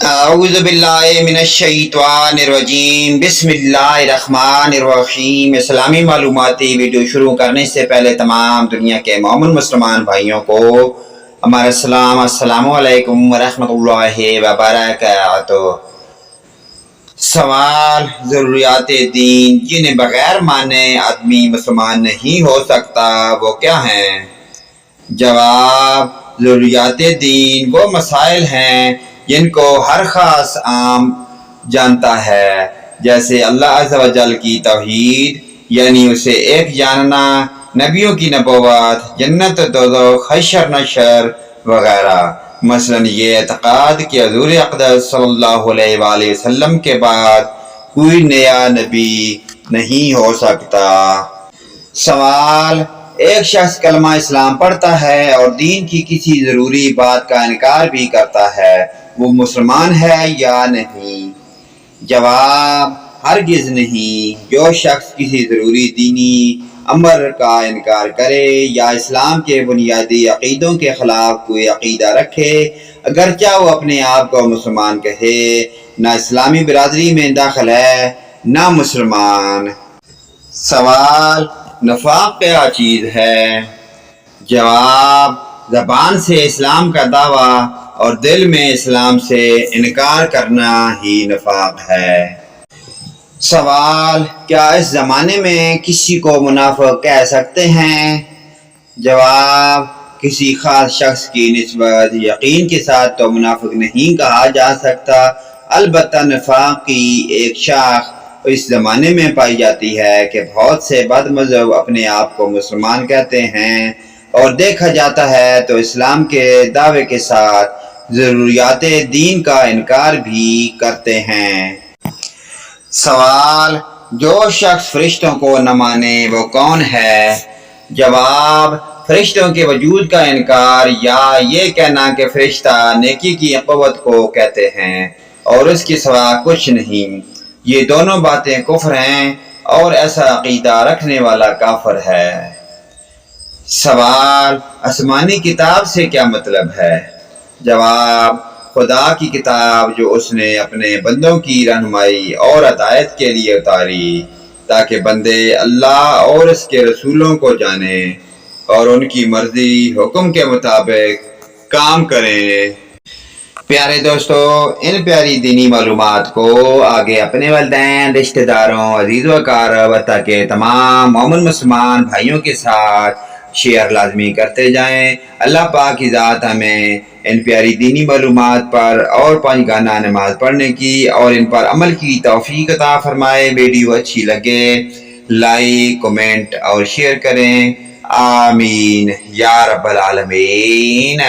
اعوذ باللہ من الشیطان الرجیم بسم اللہ الرحمن الرحیم۔ اسلامی معلوماتی ویڈیو شروع کرنے سے پہلے تمام دنیا کے مومن مسلمان بھائیوں کو ہمارا سلام، السلام علیکم ورحمۃ اللہ وبرکاتہ۔ سوال: ضروریات دین جنہیں بغیر مانے آدمی مسلمان نہیں ہو سکتا وہ کیا ہیں؟ جواب: ضروریات دین وہ مسائل ہیں جن کو ہر خاص عام جانتا ہے، جیسے اللہ عز و جل کی توحید یعنی اسے ایک جاننا، نبیوں کی نبوت، جنت و دوزخ، حشر نشر وغیرہ۔ مثلا یہ اعتقاد کہ حضور اقدس صلی اللہ علیہ وآلہ وسلم کے بعد کوئی نیا نبی نہیں ہو سکتا۔ سوال: ایک شخص کلمہ اسلام پڑھتا ہے اور دین کی کسی ضروری بات کا انکار بھی کرتا ہے، وہ مسلمان ہے یا نہیں؟ جواب: ہرگز نہیں۔ جو شخص کسی ضروری دینی امر کا انکار کرے یا اسلام کے بنیادی عقیدوں کے خلاف کوئی عقیدہ رکھے، اگرچہ وہ اپنے آپ کو مسلمان کہے، نہ اسلامی برادری میں داخل ہے نہ مسلمان۔ سوال: نفاق کیا چیز ہے؟ جواب: زبان سے اسلام کا دعویٰ اور دل میں اسلام سے انکار کرنا ہی نفاق ہے۔ سوال: کیا اس زمانے میں کسی کو منافق کہہ سکتے ہیں؟ جواب: کسی خاص شخص کی نسبت یقین کے ساتھ تو منافق نہیں کہا جا سکتا، البتہ نفاق کی ایک شاخ اس زمانے میں پائی جاتی ہے کہ بہت سے بد مذہب اپنے آپ کو مسلمان کہتے ہیں اور دیکھا جاتا ہے تو اسلام کے دعوے کے ساتھ ضروریات دین کا انکار بھی کرتے ہیں۔ سوال: جو شخص فرشتوں کو نہ مانے وہ کون ہے؟ جواب: فرشتوں کے وجود کا انکار یا یہ کہنا کہ فرشتہ نیکی کی قوت کو کہتے ہیں اور اس کے سوا کچھ نہیں، یہ دونوں باتیں کفر ہیں اور ایسا عقیدہ رکھنے والا کافر ہے۔ سوال: آسمانی کتاب سے کیا مطلب ہے؟ جواب: خدا کی کتاب جو اس نے اپنے بندوں کی رہنمائی اور ہدایت کے لیے اتاری تاکہ بندے اللہ اور اس کے رسولوں کو جانیں اور ان کی مرضی حکم کے مطابق کام کریں۔ پیارے دوستو، ان پیاری دینی معلومات کو آگے اپنے والدین، رشتہ داروں، عزیز و اقارب تاکہ تمام مومن مسلمان بھائیوں کے ساتھ شیئر لازمی کرتے جائیں۔ اللہ پاک کی ذات ہمیں ان پیاری دینی معلومات پر اور 5 گانا نماز پڑھنے کی اور ان پر عمل کی توفیق عطا فرمائے۔ ویڈیو اچھی لگے لائک، کمنٹ اور شیئر کریں۔ آمین یا رب العالمین۔